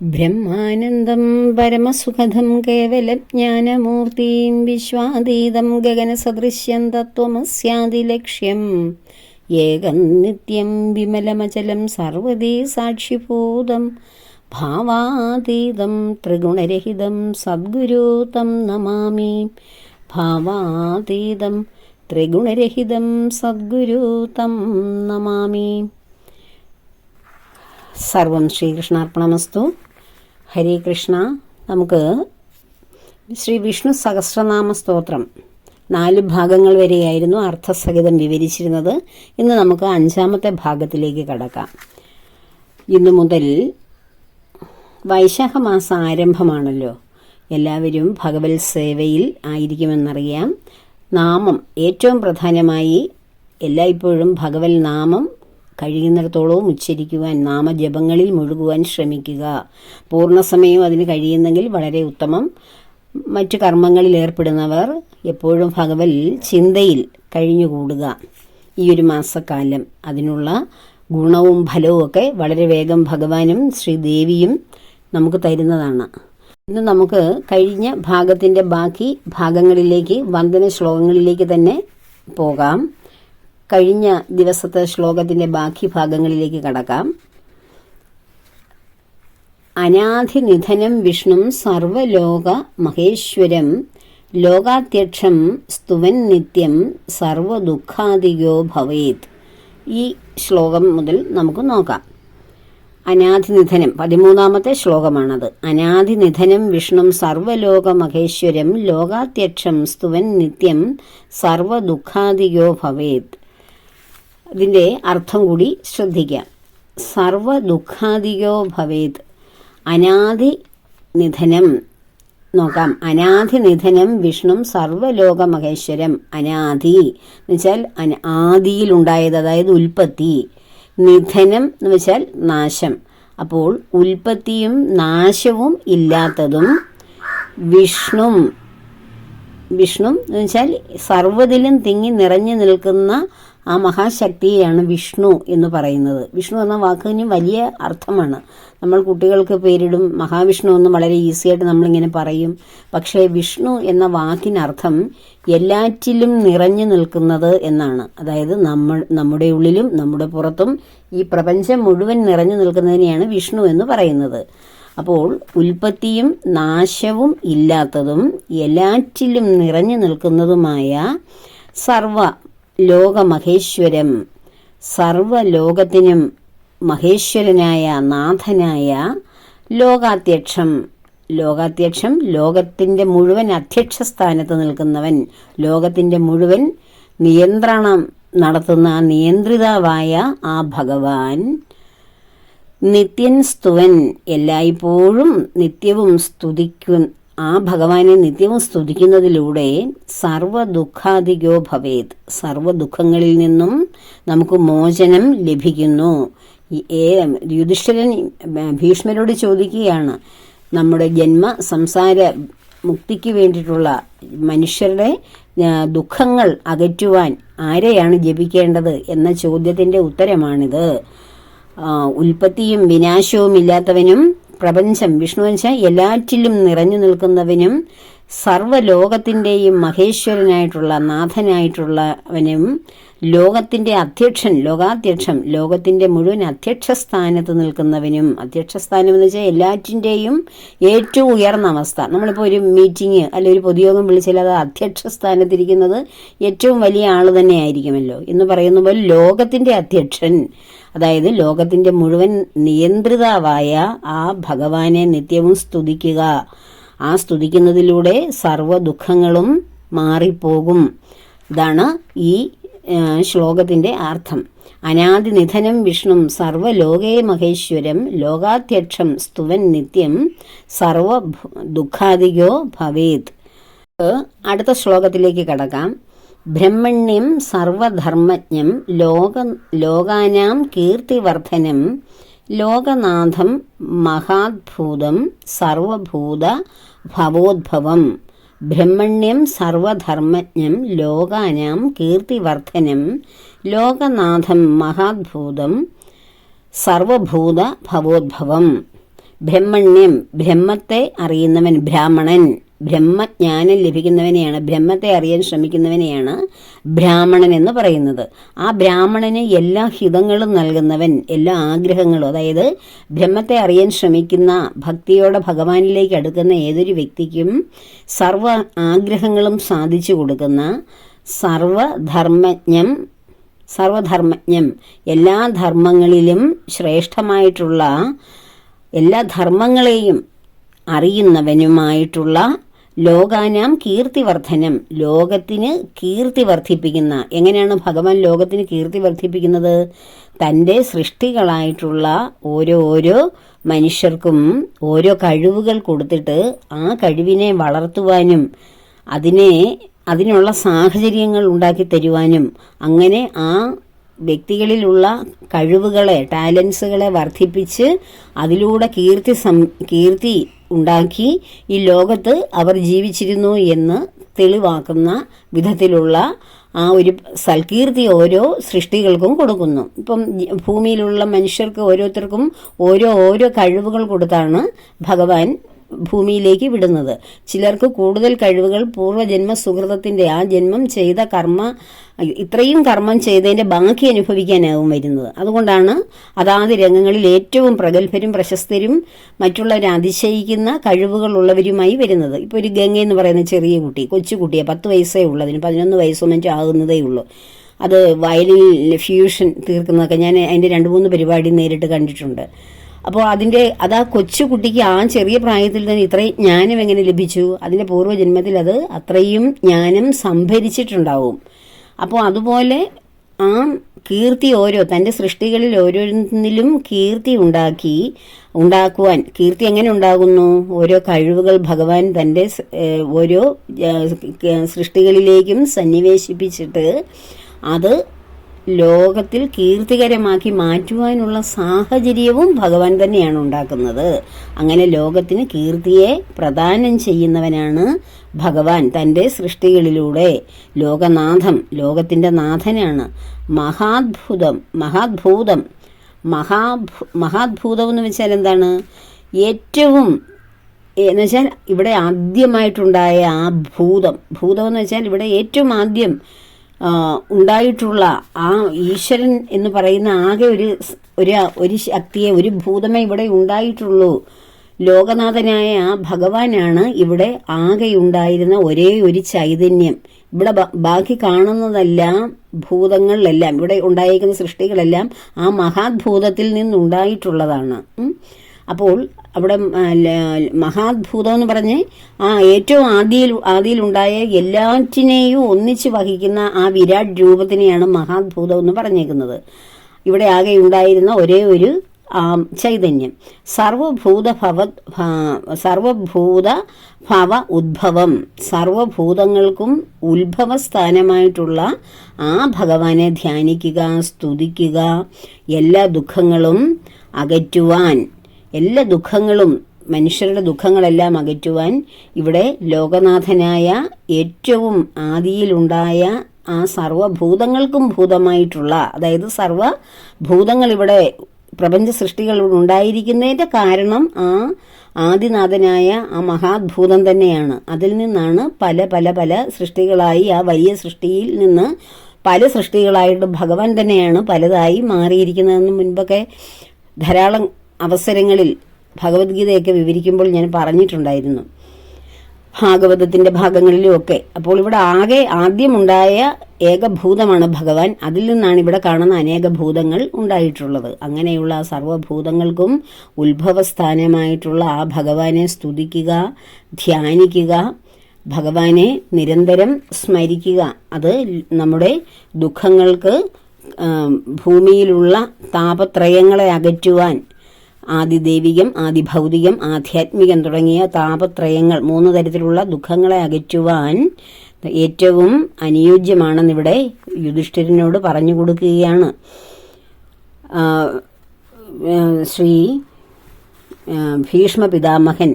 ബ്രഹ്മാനന്ദം പരമസുഖദം കേവലജ്ഞാനമൂർത്തിം വിശ്വാതീതം ഗഗനസദൃശ്യം തത്വമസ്യാദിലക്ഷ്യം ഏകം നിത്യം വിമലമചലം സർവദീ സാക്ഷിഭൂതം ഭാവാതീതം ത്രിഗുണരഹിതം സദ്ഗുരു തം നമാമി. ഭാവാതീതം ത്രിഗുണരഹിതം സദ്ഗുരു തം നമാമി. സർവം ശ്രീകൃഷ്ണാർപ്പണമസ്തു. ഹരേ കൃഷ്ണ. നമുക്ക് ശ്രീ വിഷ്ണു സഹസ്രനാമ സ്തോത്രം 4 ഭാഗങ്ങൾ വരെയായിരുന്നു അർത്ഥസഹിതം വിവരിച്ചിരുന്നത്. ഇന്ന് നമുക്ക് 5ാമത്തെ ഭാഗത്തിലേക്ക് കടക്കാം. ഇന്നു മുതൽ വൈശാഖ മാസ ആരംഭമാണല്ലോ. എല്ലാവരും ഭഗവത് സേവയിൽ ആയിരിക്കുമെന്നറിയാം. നാമം ഏറ്റവും പ്രധാനമായി എല്ലായ്പ്പോഴും ഭഗവത് നാമം കഴിയുന്നിടത്തോളവും ഉച്ചരിക്കുവാൻ, നാമജപങ്ങളിൽ മുഴുകുവാൻ ശ്രമിക്കുക. പൂർണ്ണസമയം അതിന് കഴിയുന്നെങ്കിൽ വളരെ ഉത്തമം. മറ്റു കർമ്മങ്ങളിൽ ഏർപ്പെടുന്നവർ എപ്പോഴും ഭഗവത് ചിന്തയിൽ കഴിഞ്ഞുകൂടുക. ഈ ഒരു മാസക്കാലം അതിനുള്ള ഗുണവും ഫലവും ഒക്കെ വളരെ വേഗം ഭഗവാനും ശ്രീദേവിയും നമുക്ക് തരുന്നതാണ്. ഇന്ന് നമുക്ക് കഴിഞ്ഞ ഭാഗത്തിൻ്റെ ബാക്കി ഭാഗങ്ങളിലേക്ക്, വന്ദന ശ്ലോകങ്ങളിലേക്ക് തന്നെ പോകാം. കഴിഞ്ഞ ദിവസത്തെ ശ്ലോകത്തിൻ്റെ ബാക്കി ഭാഗങ്ങളിലേക്ക് കടക്കാം. അനാധിനിധനം വിഷ്ണും സർവലോക മഹേശ്വരം ലോകാധ്യക്ഷം സ്തുവൻ നിത്യം സർവദുഃഖാദിയോ ഭവേത്. ഈ ശ്ലോകം മുതൽ നമുക്ക് നോക്കാം. അനാധിനിധനം 13ാമത്തെ ശ്ലോകമാണത്. അനാധിനിധനം വിഷ്ണും സർവലോക മഹേശ്വരം ലോകാധ്യക്ഷം സ്തുവൻ നിത്യം സർവദുഃഖാദിയോ ഭവേത്. ഇതിൻ്റെ അർത്ഥം കൂടി ശ്രദ്ധിക്കാം. സർവദുഃഖാദിയോ ഭവേത്. അനാദി നിധനം നോക്കാം. അനാദി നിധനം വിഷ്ണു സർവലോക മഹേശ്വരം. അനാദി എന്ന് വെച്ചാൽ ആദിയിലുണ്ടായത്, അതായത് ഉൽപ്പത്തി. നിധനം എന്ന് വെച്ചാൽ നാശം. അപ്പോൾ ഉൽപ്പത്തിയും നാശവും ഇല്ലാത്തതും വിഷ്ണു എന്ന് വെച്ചാൽ സർവ്വതിലും തിങ്ങി നിറഞ്ഞു നിൽക്കുന്ന ആ മഹാശക്തിയെയാണ് വിഷ്ണു എന്ന് പറയുന്നത്. വിഷ്ണു എന്ന വാക്കിന് വലിയ അർത്ഥമാണ്. നമ്മൾ കുട്ടികൾക്ക് പേരിടും. മഹാവിഷ്ണു എന്ന് വളരെ ഈസിയായിട്ട് നമ്മളിങ്ങനെ പറയും. പക്ഷേ വിഷ്ണു എന്ന വാക്കിനർത്ഥം എല്ലാറ്റിലും നിറഞ്ഞു നിൽക്കുന്നത് എന്നാണ്. അതായത് നമ്മുടെ ഉള്ളിലും നമ്മുടെ പുറത്തും ഈ പ്രപഞ്ചം മുഴുവൻ നിറഞ്ഞു നിൽക്കുന്നതിനെയാണ് വിഷ്ണു എന്ന് പറയുന്നത്. അപ്പോൾ ഉൽപ്പത്തിയും നാശവും ഇല്ലാത്തതും എല്ലാറ്റിലും നിറഞ്ഞു നിൽക്കുന്നതുമായ സർവ ലോകമഹേശ്വരം, സർവലോകത്തിനും മഹേശ്വരനായ നാഥനായ ലോകാധ്യക്ഷം. ലോകത്തിൻ്റെ മുഴുവൻ അധ്യക്ഷ സ്ഥാനത്ത് നിൽക്കുന്നവൻ, ലോകത്തിൻ്റെ മുഴുവൻ നിയന്ത്രണം നടത്തുന്ന നിയന്ത്രിതാവായ ആ ഭഗവാൻ നിത്യൻ സ്തുവൻ, എല്ലായ്പ്പോഴും നിത്യവും ആ ഭഗവാനെ നിത്യവും സ്തുതിക്കുന്നതിലൂടെ സർവദുഃഖാദികോ ഭവേത്. സർവദുഃഖങ്ങളിൽ നിന്നും നമുക്ക് മോചനം ലഭിക്കുന്നു. യുധിഷ്ഠിരൻ ഭീഷ്മരോട് ചോദിക്കുകയാണ്, നമ്മുടെ ജന്മ സംസാര മുക്തിക്ക് വേണ്ടിയിട്ടുള്ള മനുഷ്യരുടെ ദുഃഖങ്ങൾ അകറ്റുവാൻ ആരെയാണ് ജപിക്കേണ്ടത് എന്ന ചോദ്യത്തിൻ്റെ ഉത്തരമാണിത്. ഉൽപ്പത്തിയും വിനാശവും ഇല്ലാത്തവനും, പ്രപഞ്ചം വിഷ്ണു വെച്ചാൽ എല്ലാറ്റിലും നിറഞ്ഞു നിൽക്കുന്നവനും, സർവ്വലോകത്തിൻ്റെയും മഹേശ്വരനായിട്ടുള്ള നാഥനായിട്ടുള്ളവനും, ലോകത്തിൻ്റെ ലോകാധ്യക്ഷം, ലോകത്തിൻ്റെ മുഴുവൻ അധ്യക്ഷ സ്ഥാനത്ത് നിൽക്കുന്നവനും. അധ്യക്ഷസ്ഥാനം എന്ന് വെച്ചാൽ എല്ലാറ്റിൻ്റെയും ഏറ്റവും ഉയർന്ന അവസ്ഥ. നമ്മളിപ്പോൾ ഒരു മീറ്റിംഗ് അല്ലെങ്കിൽ ഒരു പൊതുയോഗം വിളിച്ചാൽ അത് അധ്യക്ഷ സ്ഥാനത്തിരിക്കുന്നത് ഏറ്റവും വലിയ ആൾ തന്നെ ആയിരിക്കുമല്ലോ എന്ന് പറയുന്ന പോലെ ലോകത്തിൻ്റെ അധ്യക്ഷൻ, അതായത് ലോകത്തിൻ്റെ മുഴുവൻ നിയന്ത്രിതാവായ ആ ഭഗവാനെ നിത്യവും സ്തുതിക്കുക. ആ സ്തുതിക്കുന്നതിലൂടെ സർവ്വ ദുഃഖങ്ങളും മാറിപ്പോകും. ഇതാണ് ഈ ശ്ലോകത്തിൻ്റെ അർത്ഥം. അനാദിനിധനം വിഷ്ണു സർവലോകേ മഹേശ്വരം ലോകാധ്യക്ഷം സ്തുവൻ നിത്യം സർവ ദുഃഖാദികോ ഭവേത്. അടുത്ത ശ്ലോകത്തിലേക്ക് കടക്കാം. ബ്രഹ്മണ്യം സർവധർമ്മജ്ഞം ലോകാനാം കീർത്തിവർദ്ധനം ലോകനാഥം മഹാദ്ഭൂതം സർവഭൂത ഭവോദ്ഭവം. ബ്രഹ്മണ്യം സർവധർമ്മജ്ഞം ലോകാനാം കീർത്തിവർദ്ധനം ലോകനാഥം മഹാദ്ഭൂതം സർവഭൂത ഭവോദ്ഭവം. ബ്രഹ്മണ്യം, ബ്രഹ്മത്തെ അറിയുന്നവൻ, ബ്രാഹ്മണൻ, ബ്രഹ്മജ്ഞാനം ലഭിക്കുന്നവനെയാണ്, ബ്രഹ്മത്തെ അറിയാൻ ശ്രമിക്കുന്നവനെയാണ് ബ്രാഹ്മണൻ എന്ന് പറയുന്നത്. ആ ബ്രാഹ്മണന് എല്ലാ ഹിതങ്ങളും നൽകുന്നവൻ, എല്ലാ ആഗ്രഹങ്ങളും, അതായത് ബ്രഹ്മത്തെ അറിയാൻ ശ്രമിക്കുന്ന, ഭക്തിയോടെ ഭഗവാനിലേക്ക് അടുക്കുന്ന ഏതൊരു വ്യക്തിക്കും സർവ ആഗ്രഹങ്ങളും സാധിച്ചു കൊടുക്കുന്ന സർവധർമ്മജ്ഞം, എല്ലാ ധർമ്മങ്ങളിലും ശ്രേഷ്ഠമായിട്ടുള്ള, എല്ലാ ധർമ്മങ്ങളെയും അറിയുന്നവനുമായിട്ടുള്ള, ലോകാനാം കീർത്തിവർദ്ധനം, ലോകത്തിന് കീർത്തി വർദ്ധിപ്പിക്കുന്ന. എങ്ങനെയാണ് ഭഗവാൻ ലോകത്തിന് കീർത്തി വർദ്ധിപ്പിക്കുന്നത്? തൻ്റെ സൃഷ്ടികളായിട്ടുള്ള ഓരോ മനുഷ്യർക്കും ഓരോ കഴിവുകൾ കൊടുത്തിട്ട് ആ കഴിവിനെ വളർത്തുവാനും അതിനുള്ള സാഹചര്യങ്ങൾ ഉണ്ടാക്കി തരുവാനും, അങ്ങനെ ആ വ്യക്തികളിലുള്ള കഴിവുകളെ, ടാലൻസുകളെ വർദ്ധിപ്പിച്ച് അതിലൂടെ കീർത്തി ഉണ്ടാക്കി ഈ ലോകത്ത് അവർ ജീവിച്ചിരുന്നു എന്ന് തെളിവാക്കുന്ന വിധത്തിലുള്ള ആ ഒരു സൽകീർത്തി ഓരോ സൃഷ്ടികൾക്കും കൊടുക്കുന്നു. ഇപ്പം ഭൂമിയിലുള്ള മനുഷ്യർക്ക് ഓരോരുത്തർക്കും ഓരോ കഴിവുകൾ കൊടുത്താണ് ഭഗവാൻ ഭൂമിയിലേക്ക് വിടുന്നത്. ചിലർക്ക് കൂടുതൽ കഴിവുകൾ പൂർവ്വജന്മ സുഹൃതത്തിൻ്റെ, ആ ജന്മം ചെയ്ത ഇത്രയും കർമ്മം ചെയ്തതിൻ്റെ ബാക്കി അനുഭവിക്കാനാവും വരുന്നത്. അതുകൊണ്ടാണ് അതാത് രംഗങ്ങളിൽ ഏറ്റവും പ്രഗത്ഭരും പ്രശസ്തരും മറ്റുള്ളവരെ അതിശയിക്കുന്ന കഴിവുകളുള്ളവരുമായി വരുന്നത്. ഇപ്പോൾ ഒരു ഗംഗ എന്ന് പറയുന്ന ചെറിയ കുട്ടി, കൊച്ചുകുട്ടിയെ 10 വയസ്സേ ഉള്ളൂ, അതിന് 11 വയസ്സോ മറ്റോ ആകുന്നതേ ഉള്ളൂ. അത് വയലിൻ ഫ്യൂഷൻ തീർക്കുന്നതൊക്കെ ഞാൻ അതിൻ്റെ 2-3 പരിപാടി നേരിട്ട് കണ്ടിട്ടുണ്ട്. അപ്പോൾ അതാ കൊച്ചുകുട്ടിക്ക് ആ ചെറിയ പ്രായത്തിൽ തന്നെ ഇത്രയും ജ്ഞാനം എങ്ങനെ ലഭിച്ചു? അതിൻ്റെ പൂർവ്വജന്മത്തിൽ അത് അത്രയും ജ്ഞാനം സംഭരിച്ചിട്ടുണ്ടാവും. അപ്പോൾ അതുപോലെ ആ കീർത്തി തൻ്റെ സൃഷ്ടികളിൽ ഓരോന്നിലും കീർത്തി ഉണ്ടാക്കുവാൻ, കീർത്തി എങ്ങനെ ഉണ്ടാകുന്നു? ഓരോ കഴിവുകൾ ഭഗവാൻ തൻ്റെ ഓരോ സൃഷ്ടികളിലേക്കും സന്നിവേശിപ്പിച്ചിട്ട് അത് ലോകത്തിൽ കീർത്തികരമാക്കി മാറ്റുവാനുള്ള സാഹചര്യവും ഭഗവാൻ തന്നെയാണ് ഉണ്ടാക്കുന്നത്. അങ്ങനെ ലോകത്തിന് കീർത്തിയെ പ്രദാനം ചെയ്യുന്നവനാണ് ഭഗവാൻ തൻ്റെ സൃഷ്ടികളിലൂടെ. ലോകത്തിൻ്റെ നാഥനാണ്. മഹാത്ഭൂതം എന്ന് വെച്ചാൽ എന്താണ്? ഏറ്റവും എന്ന് വെച്ചാൽ ഇവിടെ ആദ്യമായിട്ടുണ്ടായ ആ ഭൂതം എന്ന് വെച്ചാൽ ഇവിടെ ഏറ്റവും ആദ്യം ഉണ്ടായിട്ടുള്ള ആ ഈശ്വരൻ എന്ന് പറയുന്ന ആകെ ഒരു ശക്തിയെ, ഒരു ഭൂതമേ ഇവിടെ ഉണ്ടായിട്ടുള്ളൂ. ലോകനാഥനായ ആ ഭഗവാനാണ് ഇവിടെ ആകെ ഉണ്ടായിരുന്ന ഒരേ ഒരു ചൈതന്യം. ഇവിടെ ബാക്കി കാണുന്നതെല്ലാം, ഭൂതങ്ങളിലെല്ലാം, ഇവിടെ ഉണ്ടായിരിക്കുന്ന സൃഷ്ടികളെല്ലാം ആ മഹാത്ഭൂതത്തിൽ നിന്നുണ്ടായിട്ടുള്ളതാണ്. അപ്പോൾ അവിടെ മഹാത്ഭൂതം എന്ന് പറഞ്ഞ് ഏറ്റവും ആദിയിലുണ്ടായ എല്ലാറ്റിനെയും ഒന്നിച്ച് വഹിക്കുന്ന ആ വിരാട് രൂപത്തിനെയാണ് മഹാത്ഭൂതം എന്ന് പറഞ്ഞേക്കുന്നത്. ഇവിടെ ആകെ ഉണ്ടായിരുന്ന ഒരേ ഒരു ചൈതന്യം. സർവഭൂത ഭവ ഉദ്ഭവം, സർവഭൂതങ്ങൾക്കും ഉത്ഭവസ്ഥാനമായിട്ടുള്ള ആ ഭഗവാനെ ധ്യാനിക്കുക, സ്തുതിക്കുക. എല്ലാ ദുഃഖങ്ങളും അകറ്റുവാൻ, എല്ലാ ദുഃഖങ്ങളും, മനുഷ്യരുടെ ദുഃഖങ്ങളെല്ലാം അകറ്റുവാൻ ഇവിടെ ലോകനാഥനായ ഏറ്റവും ആദിയിലുണ്ടായ ആ സർവഭൂതങ്ങൾക്കും ഭൂതമായിട്ടുള്ള, അതായത് സർവഭൂതങ്ങൾ ഇവിടെ പ്രപഞ്ച സൃഷ്ടികൾ ഉണ്ടായിരിക്കുന്നതിൻ്റെ കാരണം ആ ആദിനാഥനായ ആ മഹാത്ഭൂതം തന്നെയാണ്. അതിൽ നിന്നാണ് പല പല പല സൃഷ്ടികളായി, ആ വലിയ സൃഷ്ടിയിൽ നിന്ന് പല സൃഷ്ടികളായിട്ട് ഭഗവാൻ തന്നെയാണ് പലതായി മാറിയിരിക്കുന്നതെന്ന് മുൻപൊക്കെ ധാരാളം അവസരങ്ങളിൽ ഭഗവത്ഗീതയൊക്കെ വിവരിക്കുമ്പോൾ ഞാൻ പറഞ്ഞിട്ടുണ്ടായിരുന്നു, ഭാഗവതത്തിൻ്റെ ഭാഗങ്ങളിലുമൊക്കെ. അപ്പോൾ ഇവിടെ ആദ്യമുണ്ടായ ഏകഭൂതമാണ് ഭഗവാൻ. അതിൽ നിന്നാണ് ഇവിടെ കാണുന്ന അനേക ഭൂതങ്ങൾ ഉണ്ടായിട്ടുള്ളത്. അങ്ങനെയുള്ള സർവ്വഭൂതങ്ങൾക്കും ഉത്ഭവസ്ഥാനമായിട്ടുള്ള ആ ഭഗവാനെ സ്തുതിക്കുക, ധ്യാനിക്കുക, ഭഗവാനെ നിരന്തരം സ്മരിക്കുക. അത് നമ്മുടെ ദുഃഖങ്ങൾക്ക്, ഭൂമിയിലുള്ള താപത്രയങ്ങളെ അകറ്റുവാൻ, ആദിദൈവികം, ആദിഭൗതികം, ആധ്യാത്മികം തുടങ്ങിയ താപത്രയങ്ങൾ, 3 തരത്തിലുള്ള ദുഃഖങ്ങളെ അകറ്റുവാൻ ഏറ്റവും അനുയോജ്യമാണെന്നിവിടെ യുധിഷ്ഠിരനോട് പറഞ്ഞു കൊടുക്കുകയാണ് ശ്രീ ഭീഷ്മ പിതാമഹൻ.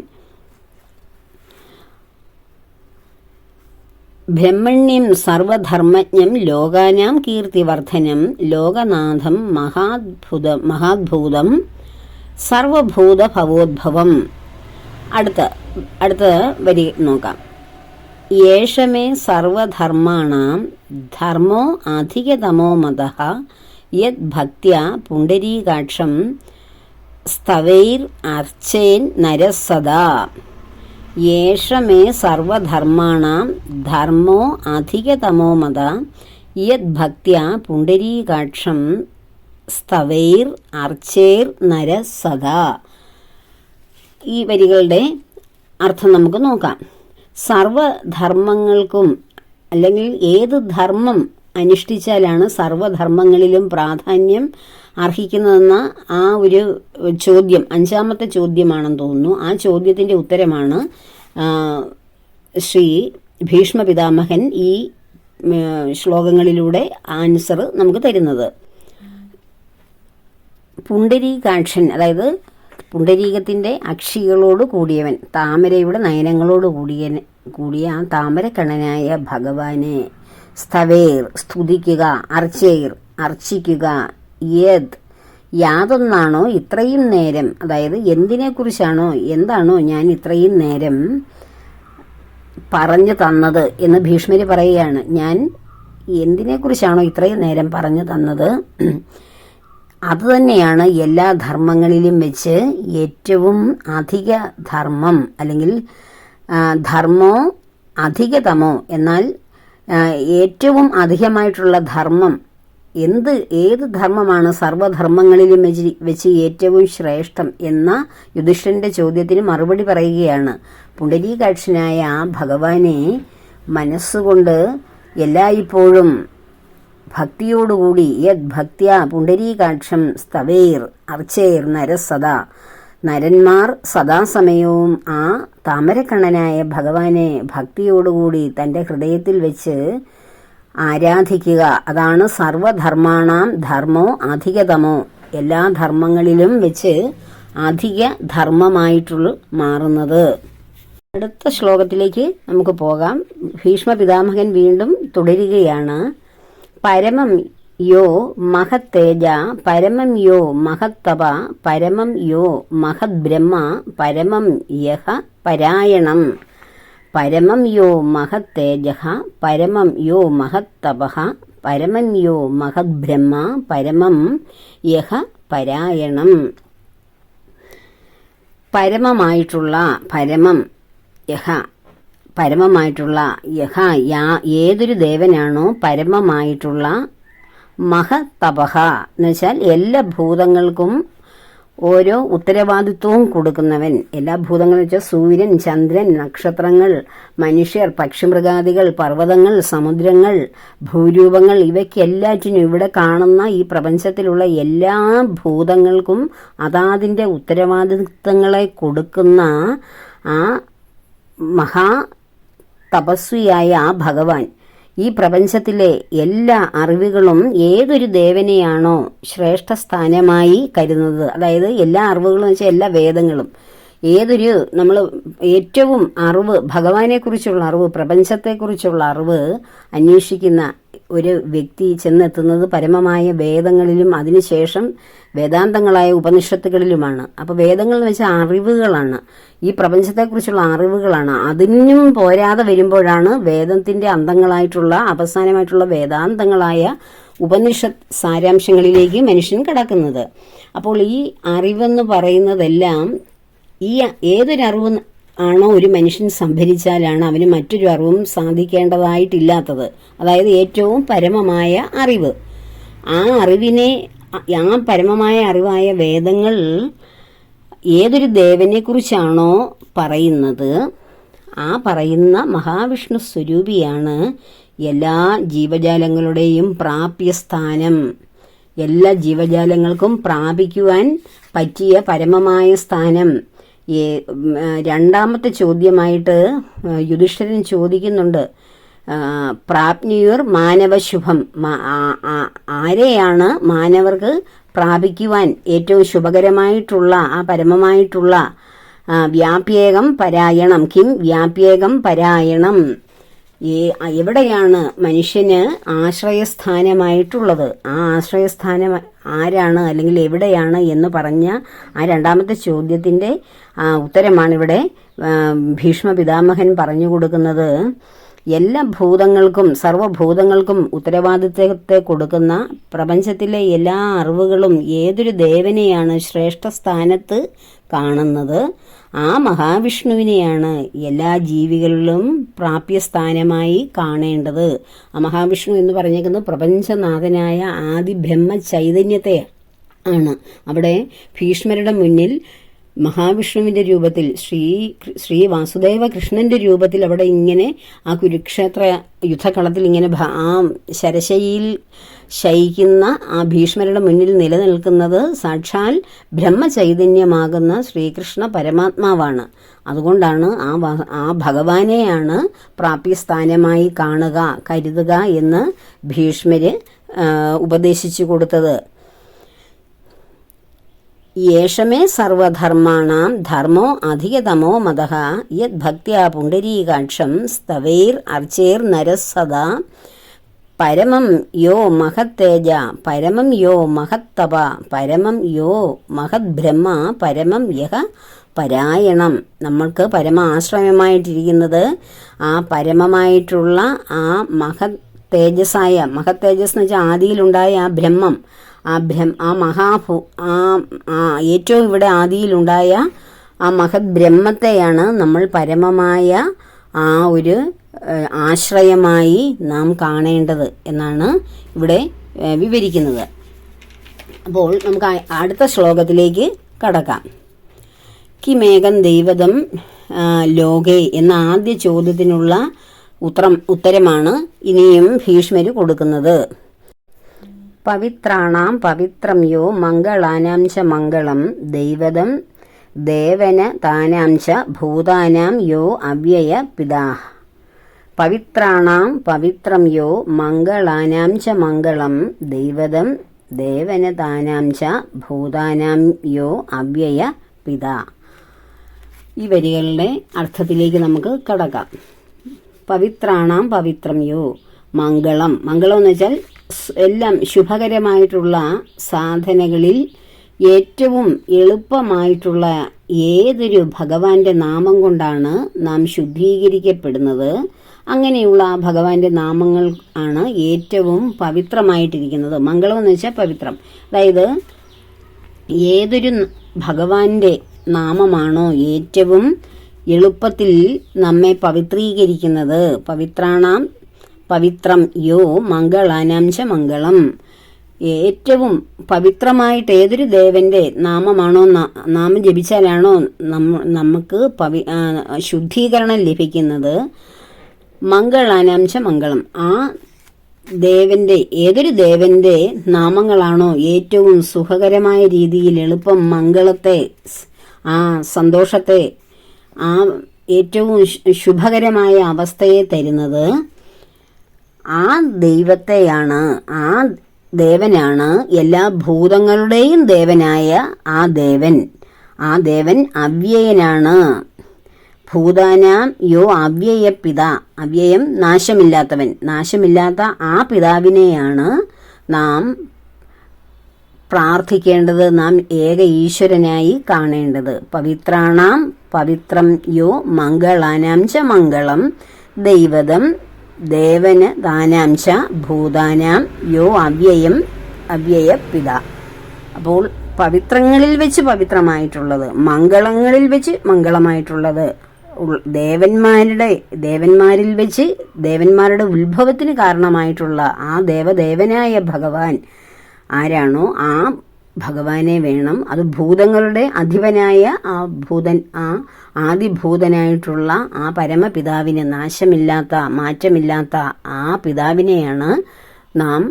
ബ്രഹ്മണ്യം സർവധർമ്മജ്ഞം ലോകാനാം കീർത്തിവർദ്ധനം ലോകനാഥം മഹാത്ഭൂതം സർവഭൂത ഭവോദ്ഭവം. അടുത്ത വരി നോക്കാം. യേഷമേ സർവധർമാണാം ധർമ്മോ അധികതമോ മതഃ യത് ഭക്ത്യാ പുണ്ഡരീകാക്ഷം സ്തവൈർ അർച്ചേൻ നരസദാ. യേഷമേ സർവധർമാണാം ധർമ്മോ അധികതമോ മതഃ യത് ഭക്ത്യാ പുണ്ഡരീകാക്ഷം സ്തവൈർ അർച്ചേർ നരസദാ. ഈ വരികളുടെ അർത്ഥം നമുക്ക് നോക്കാം. സർവധർമ്മങ്ങൾക്കും അല്ലെങ്കിൽ ഏത് ധർമ്മം അനുഷ്ഠിച്ചാലാണ് സർവധർമ്മങ്ങളിലും പ്രാധാന്യം അർഹിക്കുന്നതെന്ന ആ ഒരു ചോദ്യം 5ാമത്തെ ചോദ്യമാണെന്ന് തോന്നുന്നു. ആ ചോദ്യത്തിൻ്റെ ഉത്തരമാണ് ശ്രീ ഭീഷ്മ പിതാമഹൻ ഈ ശ്ലോകങ്ങളിലൂടെ ആൻസർ നമുക്ക് തരുന്നത്. പുണ്ഡരീകാക്ഷൻ, അതായത് പുണ്ഡരീകത്തിൻ്റെ അക്ഷികളോട് കൂടിയവൻ, താമരയുടെ നയനങ്ങളോട് കൂടിയ ആ താമരക്കണ്ണനായ ഭഗവാനെ സ്തവേർ സ്തുതിക്കുക, അർച്ചേർ അർച്ചിക്കുക, യാതൊന്നാണോ ഇത്രയും നേരം, അതായത് എന്താണോ ഞാൻ ഇത്രയും നേരം പറഞ്ഞു തന്നത് എന്ന് ഭീഷ്മര് പറയുകയാണ്. ഞാൻ എന്തിനെക്കുറിച്ചാണോ ഇത്രയും നേരം പറഞ്ഞു തന്നത് അതുതന്നെയാണ് എല്ലാ ധർമ്മങ്ങളിലും വെച്ച് ഏറ്റവും അധിക ധർമ്മം, അല്ലെങ്കിൽ ധർമ്മോ അധികതമോ, എന്നാൽ ഏറ്റവും അധികമായിട്ടുള്ള ധർമ്മം ഏത് ധർമ്മമാണ് സർവധർമ്മങ്ങളിലും വെച്ച് ഏറ്റവും ശ്രേഷ്ഠം എന്ന യുധിഷ്ഠിരന്റെ ചോദ്യത്തിന് മറുപടി പറയുകയാണ്. പുണ്ഡരീകാക്ഷനായ ആ ഭഗവാനെ മനസ്സുകൊണ്ട് എല്ലായ്പ്പോഴും ഭക്തിയോടുകൂടി യത് ഭക്ത്യാ പുണ്ഡരീകാക്ഷം സ്തവൈർ അർച്ചേർ നരസദാ, നരന്മാർ സദാസമയവും ആ താമരക്കണ്ണനായ ഭഗവാനെ ഭക്തിയോടുകൂടി തൻ്റെ ഹൃദയത്തിൽ വെച്ച് ആരാധിക്കുക. അതാണ് സർവധർമാണാം ധർമ്മോ അധികതമോ, എല്ലാ ധർമ്മങ്ങളിലും വെച്ച് അധിക ധർമ്മമായിട്ടുള്ള മാറുന്നത്. അടുത്ത ശ്ലോകത്തിലേക്ക് നമുക്ക് പോകാം. ഭീഷ്മ പിതാമഹൻ വീണ്ടും തുടരുകയാണ്. പരമം യോ മഹത്തേജ, പരമം യോ മഹത്തപ, പരമം യോ മഹദ്ബ്രഹ്മ, പരമം യഹ പരായണം. പരമം യോ മഹത്തേജ, പരമം യോ മഹത്തപ, പരമം യോ മഹദ്ബ്രഹ്മ, പരമം യഹ പരായണം. പരമമായിട്ടുള്ള ഏതൊരു ദേവനാണോ പരമമായിട്ടുള്ള മഹതപഹ എന്ന് വെച്ചാൽ എല്ലാ ഭൂതങ്ങൾക്കും ഓരോ ഉത്തരവാദിത്വവും കൊടുക്കുന്നവൻ. എല്ലാ ഭൂതങ്ങൾ വെച്ചാൽ സൂര്യൻ, ചന്ദ്രൻ, നക്ഷത്രങ്ങൾ, മനുഷ്യർ, പക്ഷിമൃഗാദികൾ, പർവ്വതങ്ങൾ, സമുദ്രങ്ങൾ, ഭൂരൂപങ്ങൾ, ഇവയ്ക്കെല്ലാറ്റിനും ഇവിടെ കാണുന്ന ഈ പ്രപഞ്ചത്തിലുള്ള എല്ലാ ഭൂതങ്ങൾക്കും അതാതിൻ്റെ ഉത്തരവാദിത്വങ്ങളെ കൊടുക്കുന്ന ആ മഹാ തപസ്വിയായ ആ ഭഗവാൻ ഈ പ്രപഞ്ചത്തിലെ എല്ലാ അറിവുകളും ഏതൊരു ദേവനെയാണോ ശ്രേഷ്ഠസ്ഥാനമായി കരുതുന്നത്, അതായത് എല്ലാ അറിവുകളും വെച്ചാൽ എല്ലാ വേദങ്ങളും, നമ്മൾ ഏറ്റവും അറിവ്, ഭഗവാനെക്കുറിച്ചുള്ള അറിവ്, പ്രപഞ്ചത്തെക്കുറിച്ചുള്ള അറിവ് അന്വേഷിക്കുന്ന ഒരു വ്യക്തി ചെന്നെത്തുന്നത് പരമമായ വേദങ്ങളിലും അതിനുശേഷം വേദാന്തങ്ങളായ ഉപനിഷത്തുകളിലുമാണ്. അപ്പോൾ വേദങ്ങൾ എന്ന് വെച്ചാൽ അറിവുകളാണ്, ഈ പ്രപഞ്ചത്തെക്കുറിച്ചുള്ള അറിവുകളാണ്. അതിനും പോരാതെ വരുമ്പോഴാണ് വേദത്തിൻ്റെ അന്തങ്ങളായിട്ടുള്ള അവസാനമായിട്ടുള്ള വേദാന്തങ്ങളായ ഉപനിഷത്ത് സാരാംശങ്ങളിലേക്ക് മനുഷ്യൻ കടക്കുന്നത്. അപ്പോൾ ഈ അറിവെന്ന് പറയുന്നതെല്ലാം ഏതൊരറിവ് ആണോ ഒരു മനുഷ്യൻ സംഭരിച്ചാലാണ് അവന് മറ്റൊരു അറിവും സാധിക്കേണ്ടതായിട്ടില്ലാത്തത്. അതായത് ഏറ്റവും പരമമായ അറിവ്. ആ പരമമായ അറിവായ വേദങ്ങൾ ഏതൊരു ദേവനെക്കുറിച്ചാണോ പറയുന്നത്, ആ പറയുന്ന മഹാവിഷ്ണു സ്വരൂപിയാണ് എല്ലാ ജീവജാലങ്ങളുടെയും പ്രാപ്യസ്ഥാനം. എല്ലാ ജീവജാലങ്ങൾക്കും പ്രാപിക്കുവാൻ പറ്റിയ പരമമായ സ്ഥാനം. രണ്ടാമത്തെ ചോദ്യമായിട്ട് യുധിഷ്ഠിരൻ ചോദിക്കുന്നുണ്ട്, പ്രാപ്നുയുർ മാനവശുഭം, ആരെയാണ് മാനവർക്ക് പ്രാപിക്കുവാൻ ഏറ്റവും ശുഭകരമായിട്ടുള്ള ആ പരമമായിട്ടുള്ള വ്യാപ്യേകം പരായണം, കിം വ്യാപ്യേകം പരായണം, എവിടെയാണ് മനുഷ്യന് ആശ്രയസ്ഥാനമായിട്ടുള്ളത്? ആ ആരാണ് അല്ലെങ്കിൽ എവിടെയാണ് എന്ന് പറഞ്ഞ ആ രണ്ടാമത്തെ ചോദ്യത്തിൻ്റെ ഉത്തരമാണിവിടെ ഭീഷ്മ പിതാമഹൻ പറഞ്ഞു കൊടുക്കുന്നത്. എല്ലാ ഭൂതങ്ങൾക്കും സർവ്വഭൂതങ്ങൾക്കും ഉത്തരവാദിത്വത്തെ കൊടുക്കുന്ന പ്രപഞ്ചത്തിലെ എല്ലാ അറിവുകളും ഏതൊരു ദേവനെയാണ് ശ്രേഷ്ഠ സ്ഥാനത്ത് കാണുന്നത്, ആ മഹാവിഷ്ണുവിനെയാണ് എല്ലാ ജീവികളിലും പ്രാപ്യസ്ഥാനമായി കാണേണ്ടത്. ആ മഹാവിഷ്ണു എന്ന് പറഞ്ഞേക്കുന്നത് പ്രപഞ്ചനാഥനായ ആദി ബ്രഹ്മ ചൈതന്യത്തെ ആണ്. അവിടെ ഭീഷ്മരുടെ മുന്നിൽ മഹാവിഷ്ണുവിൻ്റെ രൂപത്തിൽ ശ്രീ വാസുദേവ കൃഷ്ണന്റെ രൂപത്തിൽ അവിടെ ഇങ്ങനെ ആ കുരുക്ഷേത്ര യുദ്ധകളത്തിൽ ഇങ്ങനെ ആ ശരശയിൽ ശയിക്കുന്ന ആ ഭീഷ്മരുടെ മുന്നിൽ നിലനിൽക്കുന്നത് സാക്ഷാൽ ബ്രഹ്മചൈതന്യമാകുന്ന ശ്രീകൃഷ്ണ പരമാത്മാവാണ്. അതുകൊണ്ടാണ് ആ ഭഗവാനെയാണ് പ്രാപ്യസ്ഥാനമായി കാണുക, കരുതുക എന്ന് ഭീഷ്മര് ഉപദേശിച്ചു കൊടുത്തത്. യേഷമേ സർവധർമാണാം ധർമ്മോ അധികതമോ മതഃ യത് ഭക്ത്യാ പുണ്ഡരീകാക്ഷം സ്തവൈർ അർച്ചേർ നരസദാ പരമം യോ മഹത്തേജ പരമം യോ മഹത്തപ പരമം യോ മഹദ്ബ്രഹ്മ പരമം യഹ പരായണം. നമ്മൾക്ക് പരമ ആശ്രയമായിട്ടിരിക്കുന്നത് ആ പരമമായിട്ടുള്ള ആ മഹത് തേജസ്സായ മഹത്തേജസ് എന്ന് വെച്ചാൽ ആദിയിലുണ്ടായ ആ ബ്രഹ്മം, ഏറ്റവും ഇവിടെ ആദിയിലുണ്ടായ ആ മഹത് ബ്രഹ്മത്തെയാണ് നമ്മൾ പരമമായ ആ ഒരു ആശ്രയമായി നാം കാണേണ്ടത് എന്നാണ് ഇവിടെ വിവരിക്കുന്നത്. അപ്പോൾ നമുക്ക് അടുത്ത ശ്ലോകത്തിലേക്ക് കടക്കാം. കിമേകം ദൈവതം ലോകേ എന്ന ആദ്യ ചോദ്യത്തിനുള്ള ഉത്തരമാണ് ഇനിയും ഭീഷ്മര് കൊടുക്കുന്നത്. പവിത്രാണാം പവിത്രം യോ മംഗളാനാം ച മംഗളം ദൈവതം ദേവന താനാം ച ഭൂതാനാം യോ അവ്യയ പിതാ. പവിത്രാണാം പവിത്രം യോ മംഗളാനാം ച മംഗളം ദൈവതം ദേവന താനാം ച ഭൂതാനാം യോ അവ്യയ പിതാ. ഈ വരികളുടെ അർത്ഥത്തിലേക്ക് നമുക്ക് കടക്കാം. പവിത്രാണാം പവിത്രം യോ മംഗളം, മംഗളം എന്ന് വെച്ചാൽ എല്ലാം ശുഭകരമായിട്ടുള്ള സാധനകളിൽ ഏറ്റവും എളുപ്പമായിട്ടുള്ള ഏതൊരു ഭഗവാന്റെ നാമം കൊണ്ടാണ് നാം ശുദ്ധീകരിക്കപ്പെടുന്നത്, അങ്ങനെയുള്ള ആ ഭഗവാന്റെ നാമങ്ങൾ ആണ് ഏറ്റവും പവിത്രമായിട്ടിരിക്കുന്നത്. മംഗളം എന്ന് വെച്ചാൽ പവിത്രം, അതായത് ഏതൊരു ഭഗവാന്റെ നാമമാണോ ഏറ്റവും എളുപ്പത്തിൽ നമ്മെ പവിത്രീകരിക്കുന്നത്. പവിത്രാണാം പവിത്രം യോ മംഗളാനാം ച മംഗളം, ഏറ്റവും പവിത്രമായിട്ട് ഏതൊരു ദേവന്റെ നാമമാണോ നാമം ജപിച്ചാലാണോ നമുക്ക് ശുദ്ധീകരണം ലഭിക്കുന്നത്. മംഗളാനാം ച മംഗളം, ആ ദേവന്റെ ഏതൊരു ദേവന്റെ നാമങ്ങളാണോ ഏറ്റവും സുഖകരമായ രീതിയിൽ എളുപ്പം മംഗളത്തെ, ആ സന്തോഷത്തെ, ആ ഏറ്റവും ശുഭകരമായ അവസ്ഥയെ തരുന്നത്, ആ ദൈവത്തെയാണ്, ആ ദേവനാണ് എല്ലാ ഭൂതങ്ങളുടെയും ദേവനായ ആ ദേവൻ അവ്യയനാണ്. ഭൂതാനാം യോ അവ്യയ പിതാ, അവ്യയം നാശമില്ലാത്തവൻ, നാശമില്ലാത്ത ആ പിതാവിനെയാണ് നാം പ്രാർത്ഥിക്കേണ്ടത്, നാം ഏക ഈശ്വരനായി കാണേണ്ടത്. പവിത്രാണാം പവിത്രം യോ മംഗളാനാം ച മംഗളം ദൈവതം ദേവന ദാനാം ച ഭൂതാനാം യോ അവ്യയ പിത. അപ്പോൾ പവിത്രങ്ങളിൽ വെച്ച് പവിത്രമായിട്ടുള്ളത്, മംഗളങ്ങളിൽ വെച്ച് മംഗളമായിട്ടുള്ളത്, ദേവന്മാരിൽ വെച്ച് ദേവന്മാരുടെ ഉത്ഭവത്തിന് കാരണമായിട്ടുള്ള ആ ദേവനായ ഭഗവാൻ ആരാണോ ആ ഭഗവാനെ വേണം. അത് ഭൂതങ്ങളുടെ അധിപനായ ആ ആദിഭൂതനായിട്ടുള്ള ആ പരമപിതാവിനെ, നാശമില്ലാത്ത മാറ്റമില്ലാത്ത ആ പിതാവിനെയാണ് നാം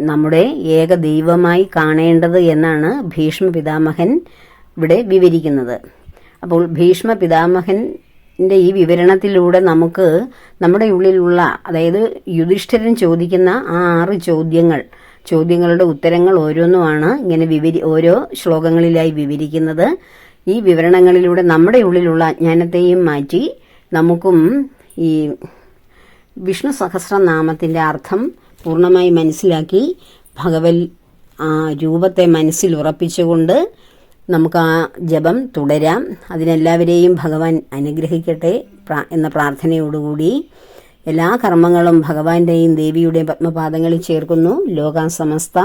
നമ്മുടെ ഏക ദൈവമായി കാണേണ്ടത് എന്നാണ് ഭീഷ്മ പിതാമഹൻ ഇവിടെ വിവരിക്കുന്നത്. അപ്പോൾ ഭീഷ്മ പിതാമഹന്റെ ഈ വിവരണത്തിലൂടെ നമുക്ക് നമ്മുടെ ഉള്ളിലുള്ള, അതായത് യുധിഷ്ഠിരൻ ചോദിക്കുന്ന ആ 6 ചോദ്യങ്ങളുടെ ഉത്തരങ്ങൾ ഓരോന്നുമാണ് ഇങ്ങനെ ഓരോ ശ്ലോകങ്ങളിലായി വിവരിക്കുന്നത്. ഈ വിവരണങ്ങളിലൂടെ നമ്മുടെ ഉള്ളിലുള്ള അജ്ഞാനത്തെയും മാറ്റി നമുക്കും ഈ വിഷ്ണു സഹസ്രനാമത്തിൻ്റെ അർത്ഥം പൂർണ്ണമായി മനസ്സിലാക്കി ഭഗവത് ആ രൂപത്തെ മനസ്സിൽ ഉറപ്പിച്ചുകൊണ്ട് നമുക്ക് ആ ജപം തുടരാം. അതിനെല്ലാവരെയും ഭഗവാൻ അനുഗ്രഹിക്കട്ടെ എന്ന പ്രാർത്ഥനയോടുകൂടി എല്ലാ കർമ്മങ്ങളും ഭഗവാന്റെയും ദേവിയുടെയും പത്മപാദങ്ങളിൽ ചേർക്കുന്നു. ലോകാ സമസ്ത